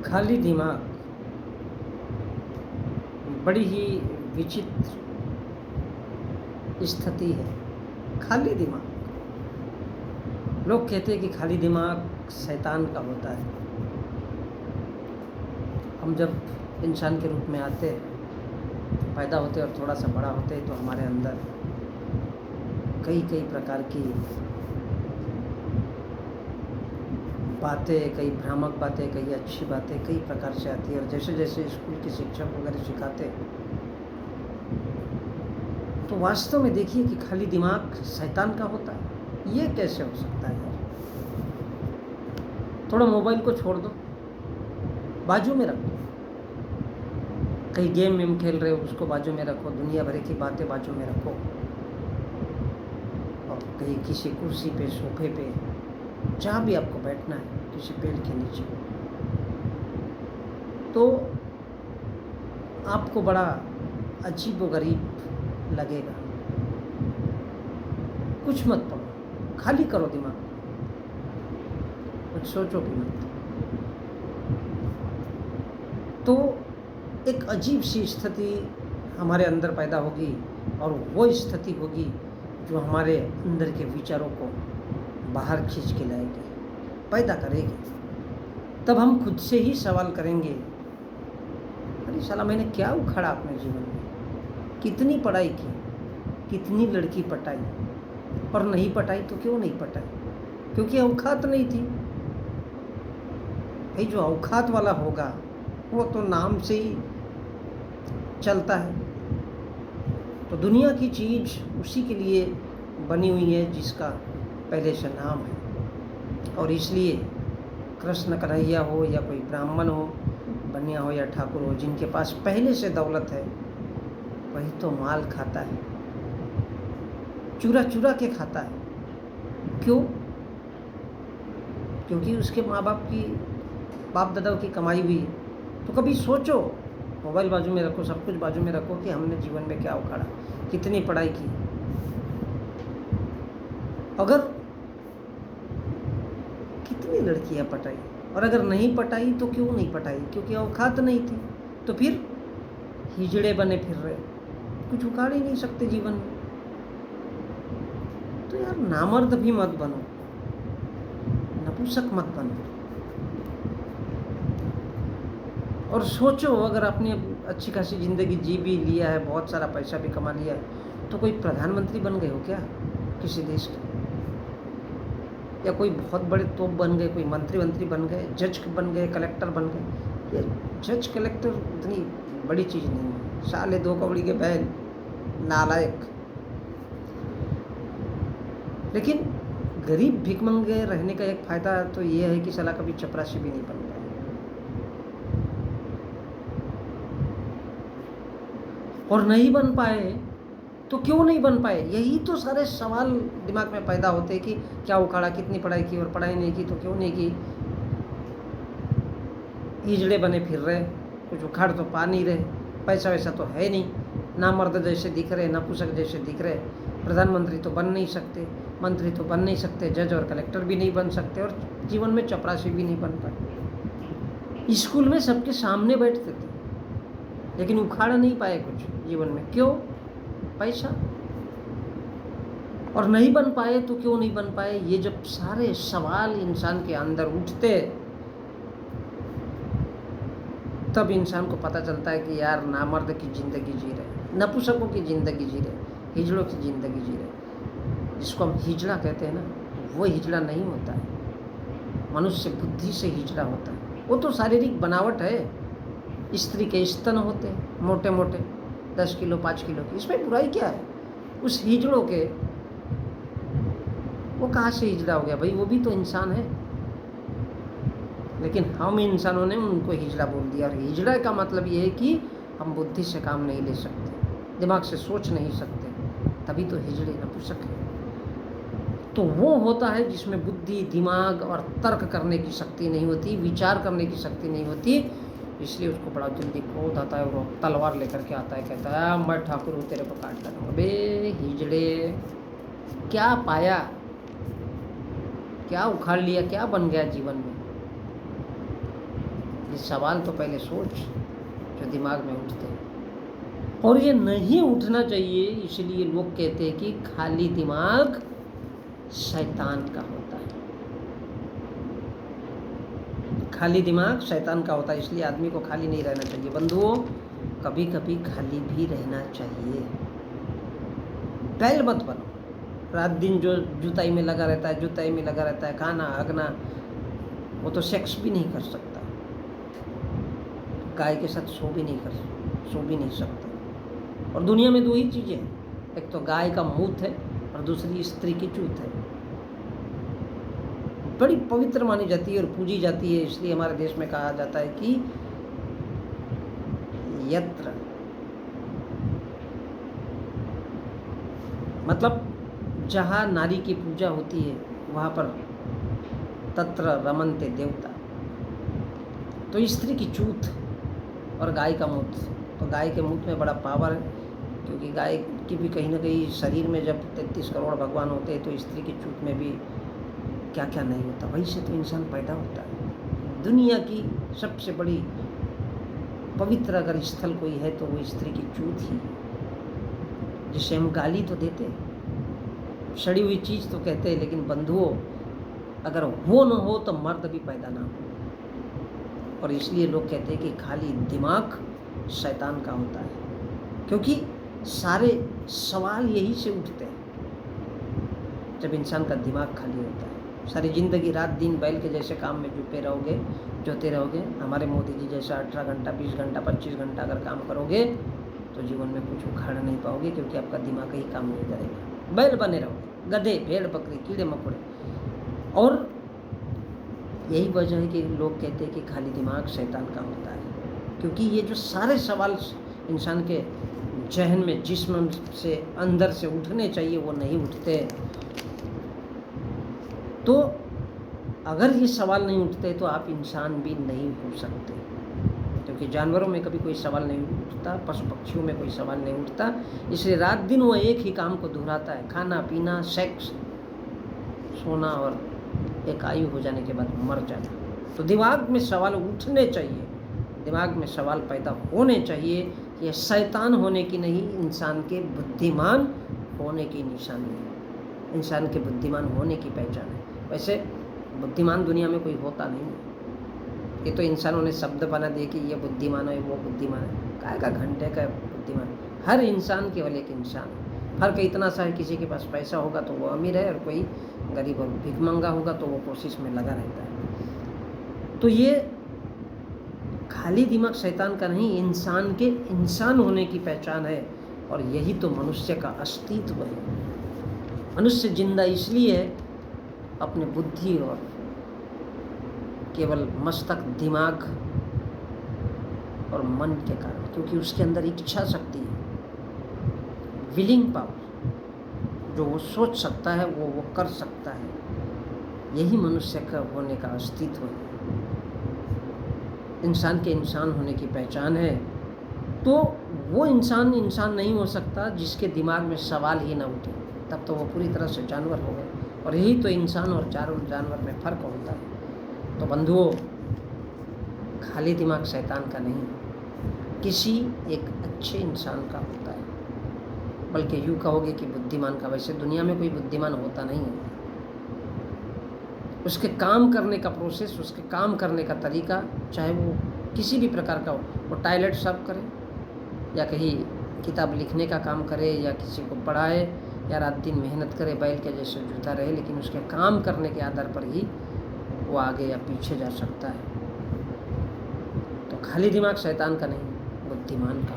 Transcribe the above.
खाली दिमाग बड़ी ही विचित्र स्थिति है। खाली दिमाग, लोग कहते हैं कि खाली दिमाग शैतान का होता है। हम जब इंसान के रूप में आते पैदा होते और थोड़ा सा बड़ा होते तो हमारे अंदर कई कई प्रकार की बातें, कई भ्रामक बातें, कई अच्छी बातें कई प्रकार से आती है। और जैसे जैसे स्कूल के शिक्षक वगैरह सिखाते तो वास्तव में देखिए कि खाली दिमाग शैतान का होता है। ये कैसे हो सकता है यार? थोड़ा मोबाइल को छोड़ दो, बाजू में रख दो, कहीं गेम वेम खेल रहे हो उसको बाजू में रखो, दुनिया भर की बातें बाजू में रखो, और कहीं किसी कुर्सी पे, सोफे पे, जहाँ भी आपको बैठना है, किसी पेड़ के नीचे, तो आपको बड़ा अजीब व गरीब लगेगा। कुछ मत पढ़ो, खाली करो दिमाग, कुछ सोचो भी मत। तो एक अजीब सी स्थिति हमारे अंदर पैदा होगी, और वो स्थिति होगी जो हमारे अंदर के विचारों को बाहर खींच के लाएगी, पैदा करेगी। तब हम खुद से ही सवाल करेंगे, अरे साला मैंने क्या उखाड़ा अपने जीवन में? कितनी पढ़ाई की, कितनी लड़की पटाई, और नहीं पटाई तो क्यों नहीं पटाई? क्योंकि औकात नहीं थी। भाई जो औकात वाला होगा वो तो नाम से ही चलता है। तो दुनिया की चीज़ उसी के लिए बनी हुई है जिसका पहले से नाम है। और इसलिए कृष्ण कन्हैया हो या कोई ब्राह्मण हो, बनिया हो या ठाकुर हो, जिनके पास पहले से दौलत है वही तो माल खाता है, चुरा चुरा के खाता है। क्यों? क्योंकि उसके माँ बाप की, बाप दादाओं की कमाई हुई। तो कभी सोचो, मोबाइल बाजू में रखो, सब कुछ बाजू में रखो, कि हमने जीवन में क्या उखाड़ा, कितनी पढ़ाई की। अगर कितनी लड़कियां पटाई, और अगर नहीं पटाई तो क्यों नहीं पटाई? क्योंकि औकात नहीं थी। तो फिर हिजड़े बने फिर रहे, कुछ उखाड़ ही नहीं सकते जीवन में। तो यार नामर्द भी मत बनो, नपुंसक मत बनो। और सोचो, अगर आपने अच्छी खासी ज़िंदगी जी भी लिया है, बहुत सारा पैसा भी कमा लिया है, तो कोई प्रधानमंत्री बन गए हो क्या किसी देश के? या कोई बहुत बड़े तोप बन गए, कोई मंत्री बन गए, जज बन गए, कलेक्टर बन गए? ये जज कलेक्टर इतनी बड़ी चीज़ नहीं है। साले दो कौड़ी के बहन, नालायक। लेकिन गरीब भिखमंगे रहने का एक फ़ायदा तो ये है कि साला कभी चपरासी भी नहीं बन पाए। और नहीं बन पाए तो क्यों नहीं बन पाए? यही तो सारे सवाल दिमाग में पैदा होते हैं कि क्या उखाड़ा, कितनी पढ़ाई की, और पढ़ाई नहीं की तो क्यों नहीं की? हिजड़े बने फिर रहे, कुछ उखाड़ तो पा नहीं रहे, पैसा वैसा तो है नहीं, ना मर्द जैसे दिख रहे, ना नपुंसक जैसे दिख रहे, प्रधानमंत्री तो बन नहीं सकते, मंत्री तो बन नहीं सकते, जज और कलेक्टर भी नहीं बन सकते, और जीवन में चपरासी भी नहीं बन पाए। स्कूल में सबके सामने बैठते थे लेकिन उखाड़ नहीं पाए कुछ जीवन में। क्यों? पैसा। और नहीं बन पाए तो क्यों नहीं बन पाए? ये जब सारे सवाल इंसान के अंदर उठते तब इंसान को पता चलता है कि यार नामर्द की ज़िंदगी जी रहे, नपुंसकों की ज़िंदगी जी रहे, हिजड़ों की ज़िंदगी जी रहे। जिसको हम हिजड़ा कहते हैं ना, वो हिजड़ा नहीं होता है, मनुष्य बुद्धि से हिजड़ा होता है। वो तो शारीरिक बनावट है। स्त्री के स्तन होते हैं मोटे मोटे, 10 किलो 5 किलो की, इसमें बुराई क्या है? उस हिजड़ों के, वो कहाँ से हिजड़ा हो गया भाई? वो भी तो इंसान है। लेकिन हम इंसानों ने उनको हिजड़ा बोल दिया। और हिजड़ा का मतलब ये है कि हम बुद्धि से काम नहीं ले सकते, दिमाग से सोच नहीं सकते, तभी तो हिजड़े नपुंसक है। तो वो होता है जिसमें बुद्धि, दिमाग और तर्क करने की शक्ति नहीं होती, विचार करने की शक्ति नहीं होती। इसलिए उसको बड़ा जल्दी क्रोध आता है और वो तलवार लेकर के आता है, कहता है मैं ठाकुर हूँ, तेरे को काट डालूंगा। बे हिजड़े, क्या पाया, क्या उखाड़ लिया, क्या बन गया जीवन में? ये सवाल तो पहले सोच जो दिमाग में उठते हैं, और ये नहीं उठना चाहिए। इसलिए लोग कहते हैं कि खाली दिमाग शैतान का होता है। खाली दिमाग शैतान का होता है, इसलिए आदमी को खाली नहीं रहना चाहिए। बंधुओं, कभी कभी खाली भी रहना चाहिए। बैल मत बनो, रात दिन जो जुताई में लगा रहता है, खाना हगना, वो तो सेक्स भी नहीं कर सकता, गाय के साथ सो भी नहीं सकता। और दुनिया में दो ही चीज़ें हैं, एक तो गाय का मूत है और दूसरी स्त्री की चूत है। बड़ी पवित्र मानी जाती है और पूजी जाती है। इसलिए हमारे देश में कहा जाता है कि यत्र, मतलब जहाँ नारी की पूजा होती है वहाँ पर तत्र रमन्ते देवता। तो स्त्री की चूत और गाय का मूत, तो गाय के मूत में बड़ा पावर है, क्योंकि गाय की भी कहीं ना कहीं शरीर में जब 33 करोड़ भगवान होते हैं तो स्त्री की चूत में भी क्या क्या नहीं होता। वहीं से तो इंसान पैदा होता है। दुनिया की सबसे बड़ी पवित्र अगर स्थल कोई है तो वो स्त्री की चूत ही, जिसे हम गाली तो देते हैं, सड़ी हुई चीज़ तो कहते हैं, लेकिन बंधुओं अगर वो न हो तो मर्द भी पैदा ना हो। और इसलिए लोग कहते हैं कि खाली दिमाग शैतान का होता है, क्योंकि सारे सवाल यही से उठते हैं जब इंसान का दिमाग खाली होता है। सारी ज़िंदगी रात दिन बैल के जैसे काम में जोते रहोगे। हमारे मोदी जी जैसा 18 घंटा 20 घंटा 25 घंटा अगर काम करोगे तो जीवन में कुछ उखाड़ नहीं पाओगे, क्योंकि आपका दिमाग ही काम नहीं करेगा। बैल बने रहोगे, गधे, भेड़, बकरी, कीड़े मकोड़े। और यही वजह है कि लोग कहते हैं कि खाली दिमाग शैतान का होता है, क्योंकि ये जो सारे सवाल इंसान के जहन में, जिस्म से, अंदर से उठने चाहिए वो नहीं उठते। तो अगर ये सवाल नहीं उठते तो आप इंसान भी नहीं हो सकते, क्योंकि जानवरों में कभी कोई सवाल नहीं उठता, पशु पक्षियों में कोई सवाल नहीं उठता। इसलिए रात दिन वो एक ही काम को दोहराता है, खाना पीना, सेक्स, सोना, और एक आयु हो जाने के बाद मर जाना। तो दिमाग में सवाल उठने चाहिए, दिमाग में सवाल पैदा होने चाहिए। ये शैतान होने की नहीं, इंसान के बुद्धिमान होने की निशानी है, इंसान के बुद्धिमान होने की पहचान है। वैसे बुद्धिमान दुनिया में कोई होता नहीं है, ये तो इंसानों ने शब्द बना दिए कि ये बुद्धिमान है, वो बुद्धिमान है। काय का घंटे का बुद्धिमान, हर इंसान केवल एक इंसान है। फर्क इतना सा है, किसी के पास पैसा होगा तो वो अमीर है, और कोई गरीब और भिखमंगा होगा तो वो कोशिश में लगा रहता है। तो ये खाली दिमाग शैतान का नहीं, इंसान के इंसान होने की पहचान है। और यही तो मनुष्य का अस्तित्व है। मनुष्य जिंदा इसलिए है अपने बुद्धि और केवल मस्तक, दिमाग और मन के कारण, क्योंकि उसके अंदर इच्छा शक्ति है, विलिंग पावर, जो वो सोच सकता है वो कर सकता है। यही मनुष्य का होने का अस्तित्व है, इंसान के इंसान होने की पहचान है। तो वो इंसान नहीं हो सकता जिसके दिमाग में सवाल ही ना उठे, तब तो वो पूरी तरह से जानवर हो गए। और यही तो इंसान और जानवर में फ़र्क होता है। तो बंधुओं, खाली दिमाग शैतान का नहीं, किसी एक अच्छे इंसान का होता है, बल्कि यूँ कहोगे कि बुद्धिमान का। वैसे दुनिया में कोई बुद्धिमान होता नहीं है, उसके काम करने का प्रोसेस, उसके काम करने का तरीका, चाहे वो किसी भी प्रकार का हो, वो टॉयलेट साफ करे या कहीं किताब लिखने का काम करे या किसी को पढ़ाए या रात दिन मेहनत करे, बैल के जैसे जूता रहे, लेकिन उसके काम करने के आधार पर ही वो आगे या पीछे जा सकता है। तो खाली दिमाग शैतान का नहीं, बुद्धिमान का।